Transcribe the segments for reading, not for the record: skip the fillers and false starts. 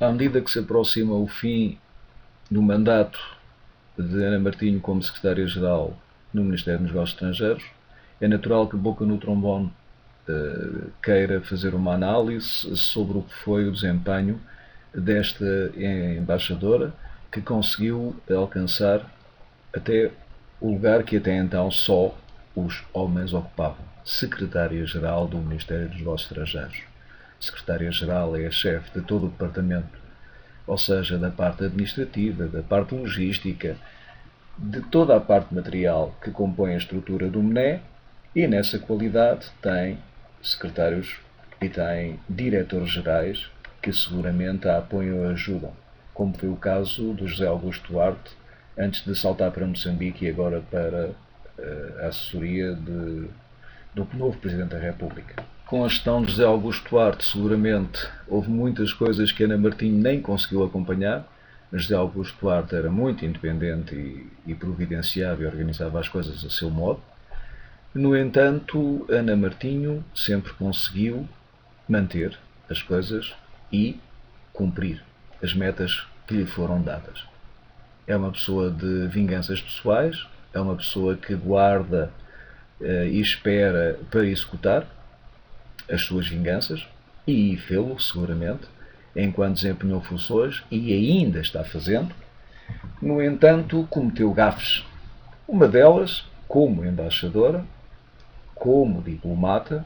À medida que se aproxima o fim do mandato de Ana Martinho como secretária-geral no Ministério dos Negócios Estrangeiros, é natural que Boca no Trombone queira fazer uma análise sobre o que foi o desempenho desta embaixadora, que conseguiu alcançar até o lugar que até então só os homens ocupavam: secretária-geral do Ministério dos Negócios Estrangeiros. Secretária-geral é a chefe de todo o departamento, ou seja, da parte administrativa, da parte logística, de toda a parte material que compõe a estrutura do MNE, e nessa qualidade tem secretários e tem diretores gerais que seguramente a apoiam e ajudam, como foi o caso do José Augusto Duarte, antes de saltar para Moçambique e agora para a assessoria do novo Presidente da República. Com a gestão de José Augusto Duarte, seguramente houve muitas coisas que Ana Martinho nem conseguiu acompanhar. José Augusto Duarte era muito independente e providenciava e organizava as coisas a seu modo. No entanto, Ana Martinho sempre conseguiu manter as coisas e cumprir as metas que lhe foram dadas. É uma pessoa de vinganças pessoais, é uma pessoa que guarda e espera para executar as suas vinganças, e fê-lo seguramente enquanto desempenhou funções, e ainda está fazendo. No entanto, cometeu gafes. Uma delas, como embaixadora, como diplomata,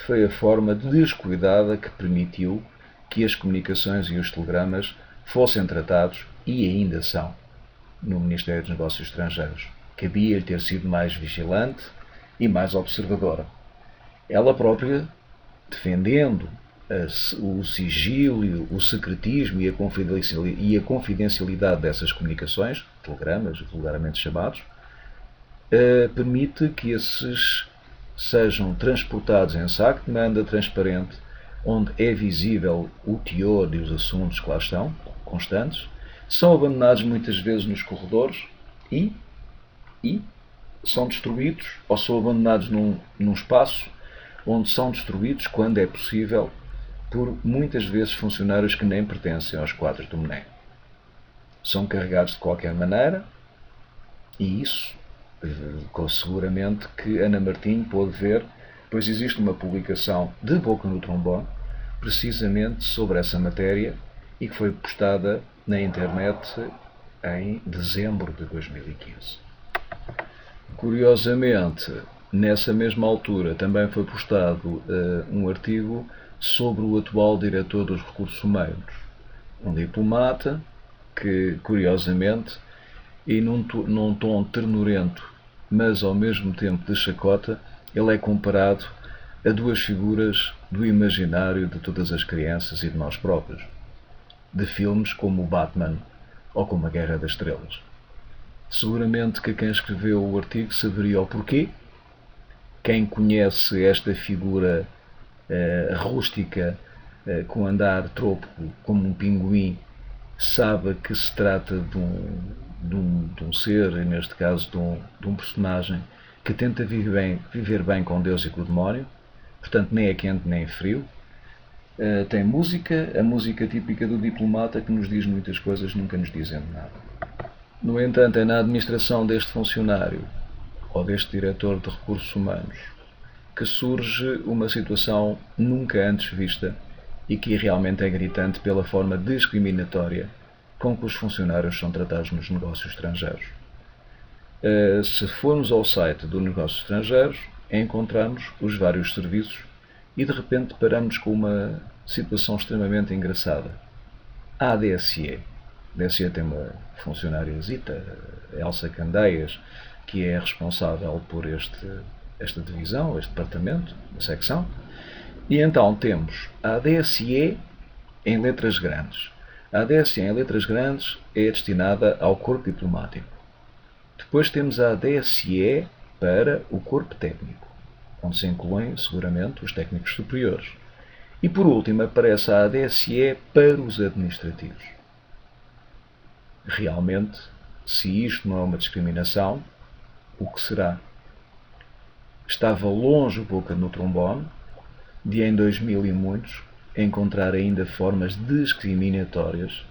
foi a forma descuidada que permitiu que as comunicações e os telegramas fossem tratados, e ainda são, no Ministério dos Negócios Estrangeiros. Cabia-lhe ter sido mais vigilante e mais observadora. Ela própria, defendendo o sigilo, o secretismo e a confidencialidade dessas comunicações, telegramas, vulgarmente chamados, permite que esses sejam transportados em saco de manda transparente, onde é visível o teor e os assuntos que lá estão, constantes, são abandonados muitas vezes nos corredores e são destruídos, ou são abandonados num espaço onde são destruídos, quando é possível, por muitas vezes funcionários que nem pertencem aos quadros do MNE. São carregados de qualquer maneira, e isso seguramente que Ana Martinho pôde ver, pois existe uma publicação de Boca no Trombone precisamente sobre essa matéria, e que foi postada na internet em dezembro de 2015. Curiosamente, nessa mesma altura também foi postado um artigo sobre o atual diretor dos recursos humanos, um diplomata que, curiosamente, e num tom ternurento, mas ao mesmo tempo de chacota, ele é comparado a duas figuras do imaginário de todas as crianças e de nós próprios, de filmes como o Batman ou como a Guerra das Estrelas. Seguramente que quem escreveu o artigo saberia o porquê. Quem conhece esta figura rústica, com andar trôpego como um pinguim, sabe que se trata de um ser, e neste caso de um personagem, que tenta viver bem com Deus e com o demónio, portanto nem é quente nem é frio. Tem música, a música típica do diplomata, que nos diz muitas coisas, nunca nos dizendo nada. No entanto, é na administração deste funcionário, ou deste diretor de recursos humanos, que surge uma situação nunca antes vista e que realmente é gritante pela forma discriminatória com que os funcionários são tratados nos negócios estrangeiros. Se formos ao site do Negócios Estrangeiros, encontramos os vários serviços e de repente paramos com uma situação extremamente engraçada. A ADSE. A ADSE tem uma funcionáriazita, Elsa Candeias, que é responsável por esta divisão, este departamento, a secção. E então temos a ADSE em letras grandes. A ADSE em letras grandes é destinada ao corpo diplomático. Depois temos a ADSE para o corpo técnico, onde se incluem seguramente os técnicos superiores. E por último aparece a ADSE para os administrativos. Realmente, se isto não é uma discriminação, o que será? Estava longe Boca no Trombone de, em 2000 e muitos, encontrar ainda formas discriminatórias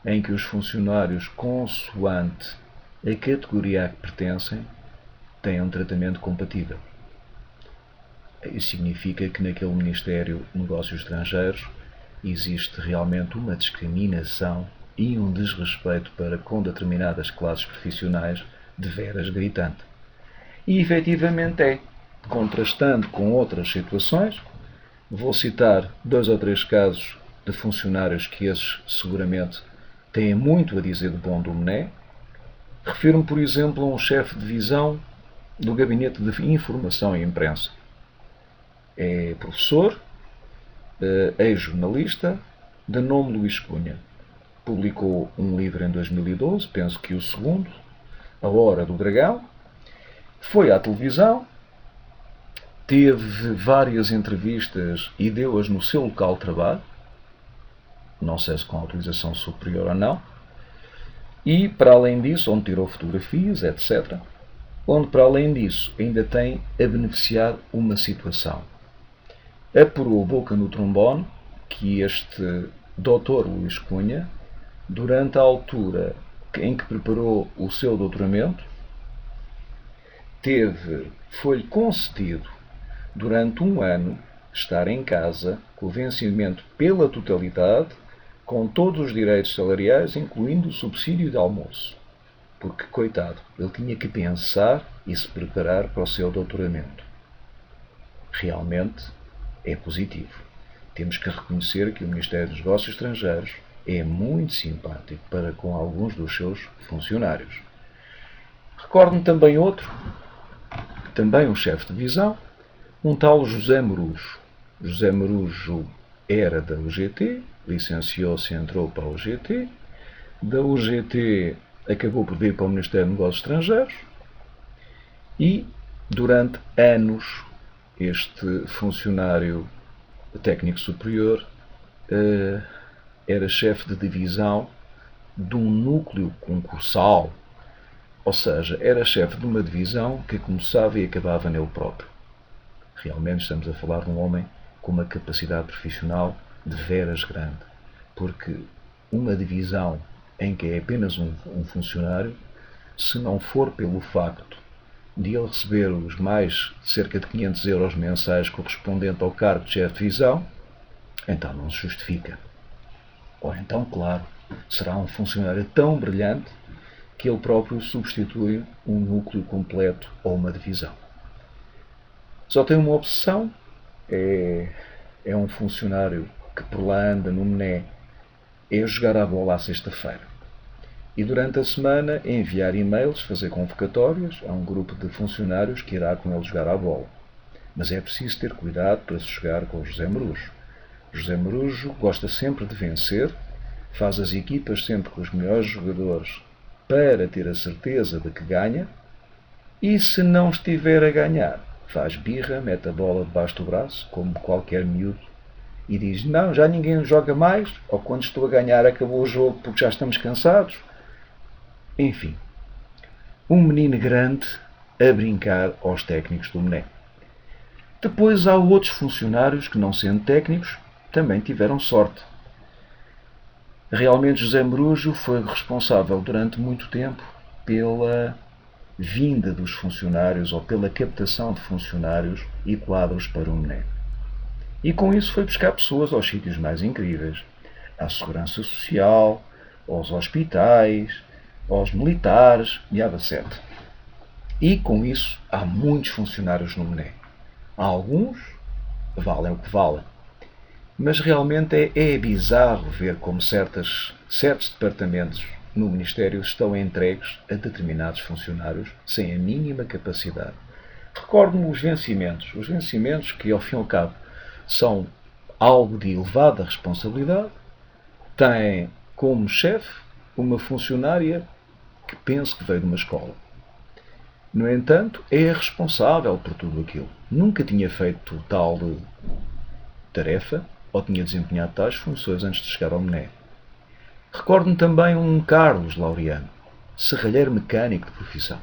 em que os funcionários, consoante a categoria a que pertencem, têm um tratamento compatível. Isso significa que naquele Ministério de Negócios Estrangeiros existe realmente uma discriminação e um desrespeito para com determinadas classes profissionais de veras gritante. E efetivamente é, contrastando com outras situações. Vou citar 2 ou 3 casos de funcionários que esses seguramente têm muito a dizer de bom do MNE. Refiro-me, por exemplo, a um chefe de divisão do Gabinete de Informação e Imprensa. É professor, ex-jornalista, de nome Luís Cunha. Publicou um livro em 2012, penso que o segundo, A Hora do Dragão. Foi à televisão, teve várias entrevistas e deu-as no seu local de trabalho, não sei se com autorização superior ou não, e para além disso, onde tirou fotografias, etc., onde para além disso ainda tem a beneficiar uma situação. Apurou boca no trombone que este Dr. Luís Cunha, durante a altura em que preparou o seu doutoramento, foi-lhe concedido durante um ano estar em casa com o vencimento pela totalidade, com todos os direitos salariais, incluindo o subsídio de almoço. Porque, coitado, ele tinha que pensar e se preparar para o seu doutoramento. Realmente é positivo. Temos que reconhecer que o Ministério dos Negócios Estrangeiros é muito simpático para com alguns dos seus funcionários. Recordo-me também outro, também um chefe de divisão, um tal José Marujo. José Marujo era da UGT, licenciou-se e entrou para a UGT. Da UGT acabou por vir para o Ministério dos Negócios Estrangeiros e, durante anos, este funcionário técnico superior era chefe de divisão de um núcleo concursal, ou seja, era chefe de uma divisão que começava e acabava nele próprio. Realmente estamos a falar de um homem com uma capacidade profissional de veras grande, porque uma divisão em que é apenas um funcionário, se não for pelo facto de ele receber os mais cerca de 500 euros mensais correspondente ao cargo de chefe de divisão, então não se justifica. Ou então, claro, será um funcionário tão brilhante que ele próprio substitui um núcleo completo ou uma divisão. Só tem uma obsessão, é um funcionário que por lá anda no MNE, é jogar a bola à sexta-feira. E durante a semana enviar e-mails, fazer convocatórias a um grupo de funcionários que irá com ele jogar à bola. Mas é preciso ter cuidado para se jogar com o José Marujo. José Marujo gosta sempre de vencer, faz as equipas sempre com os melhores jogadores para ter a certeza de que ganha, e se não estiver a ganhar, faz birra, mete a bola debaixo do braço, como qualquer miúdo, e diz, não, já ninguém joga mais, ou quando estou a ganhar acabou o jogo porque já estamos cansados. Enfim, um menino grande a brincar aos técnicos do MNE. Depois há outros funcionários que, não sendo técnicos, também tiveram sorte. Realmente José Marujo foi responsável durante muito tempo pela vinda dos funcionários ou pela captação de funcionários e quadros para o MNE. E com isso foi buscar pessoas aos sítios mais incríveis, à segurança social, aos hospitais, aos militares e à etc. E com isso há muitos funcionários no MNE. Há alguns valem o que valem. Mas realmente é bizarro ver como certos departamentos no Ministério estão entregues a determinados funcionários sem a mínima capacidade. Recordo-me os vencimentos que ao fim e ao cabo são algo de elevada responsabilidade, têm como chefe uma funcionária que penso que veio de uma escola. No entanto, é responsável por tudo aquilo. Nunca tinha feito tal tarefa ou tinha desempenhado tais funções antes de chegar ao MNE. Recordo-me também um Carlos Laureano, serralheiro mecânico de profissão.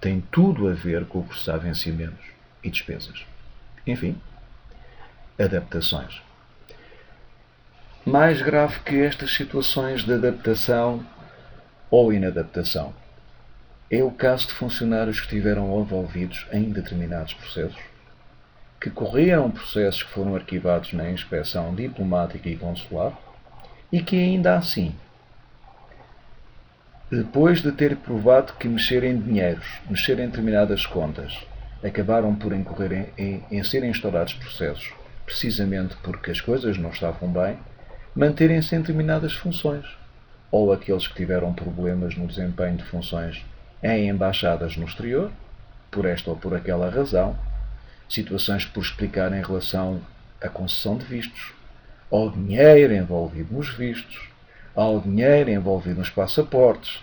Tem tudo a ver com o processar vencimentos e despesas. Enfim, adaptações. Mais grave que estas situações de adaptação ou inadaptação é o caso de funcionários que estiveram envolvidos em determinados processos, que correram processos que foram arquivados na inspeção diplomática e consular e que ainda assim, depois de ter provado que mexer em dinheiros, mexer em determinadas contas, acabaram por incorrer em serem instaurados processos, precisamente porque as coisas não estavam bem, manterem-se em determinadas funções. Ou aqueles que tiveram problemas no desempenho de funções em embaixadas no exterior, por esta ou por aquela razão, situações por explicar em relação à concessão de vistos, ao dinheiro envolvido nos vistos, ao dinheiro envolvido nos passaportes.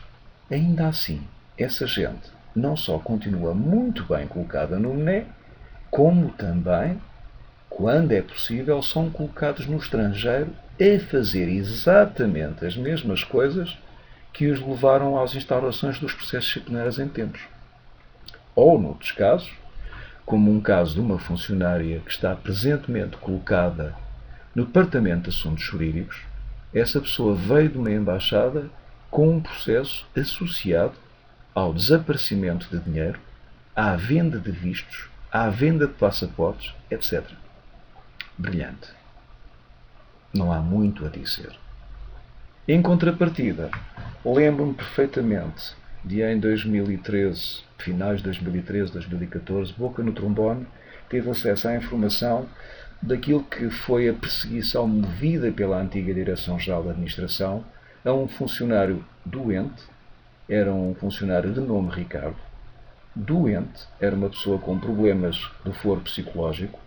Ainda assim, essa gente não só continua muito bem colocada no MNE, como também, quando é possível, são colocados no estrangeiro a fazer exatamente as mesmas coisas que os levaram às instaurações dos processos disciplinares em tempos. Ou, noutros casos, como um caso de uma funcionária que está presentemente colocada no Departamento de Assuntos Jurídicos, essa pessoa veio de uma embaixada com um processo associado ao desaparecimento de dinheiro, à venda de vistos, à venda de passaportes, etc. Brilhante. Não há muito a dizer. Em contrapartida, lembro-me perfeitamente de em 2013, finais de 2013, 2014, Boca no Trombone teve acesso à informação daquilo que foi a perseguição movida pela antiga Direção-Geral da Administração a um funcionário doente, era um funcionário de nome Ricardo, doente, era uma pessoa com problemas do foro psicológico,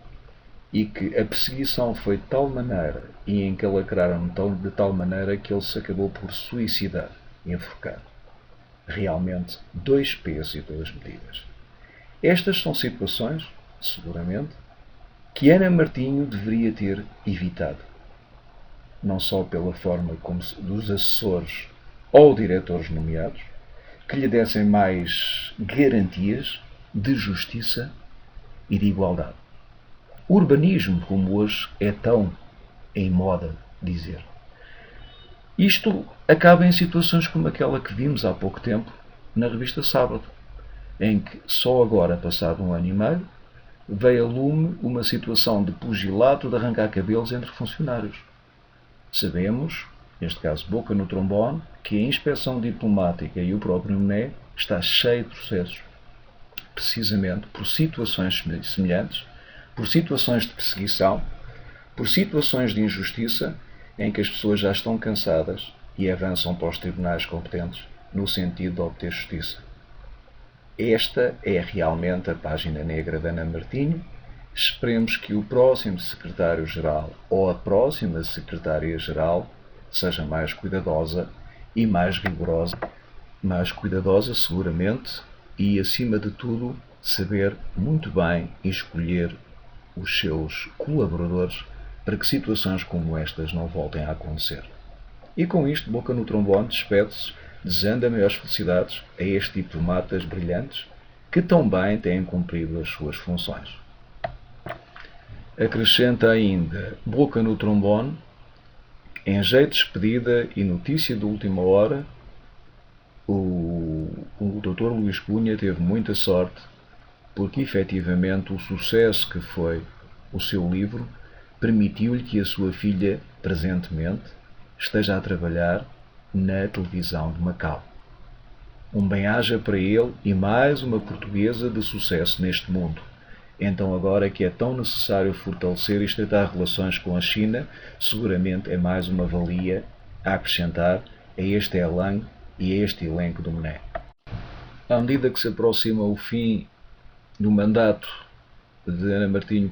e que a perseguição foi de tal maneira e encalacraram de tal maneira que ele se acabou por suicidar, enforcado. Realmente, 2 pesos e 2 medidas. Estas são situações, seguramente, que Ana Martinho deveria ter evitado. Não só pela forma como dos assessores ou diretores nomeados, que lhe dessem mais garantias de justiça e de igualdade. O urbanismo, como hoje é tão em moda dizer. Isto acaba em situações como aquela que vimos há pouco tempo na revista Sábado, em que só agora, passado 1 ano e meio, veio a lume uma situação de pugilato de arrancar cabelos entre funcionários. Sabemos, neste caso Boca no Trombone, que a inspeção diplomática e o próprio MNE está cheio de processos, precisamente por situações semelhantes, por situações de perseguição, por situações de injustiça em que as pessoas já estão cansadas e avançam para os tribunais competentes no sentido de obter justiça. Esta é realmente a página negra da Ana Martinho. Esperemos que o próximo secretário-geral ou a próxima secretária-geral seja mais cuidadosa e mais rigorosa. Mais cuidadosa, seguramente, e, acima de tudo, saber muito bem escolher os seus colaboradores para que situações como estas não voltem a acontecer. E com isto, Boca no Trombone despede-se, desejando as maiores felicidades a este diplomatas brilhantes que tão bem têm cumprido as suas funções. Acrescenta ainda Boca no Trombone, em jeito de despedida e notícia de última hora, o Dr. Luís Cunha teve muita sorte porque efetivamente o sucesso que foi o seu livro permitiu-lhe que a sua filha, presentemente, esteja a trabalhar na televisão de Macau. Um bem-aja para ele e mais uma portuguesa de sucesso neste mundo. Então agora que é tão necessário fortalecer e estreitar relações com a China, seguramente é mais uma valia a acrescentar a este elan e a este elenco do MNE. À medida que se aproxima o fim do mandato de Ana Martinho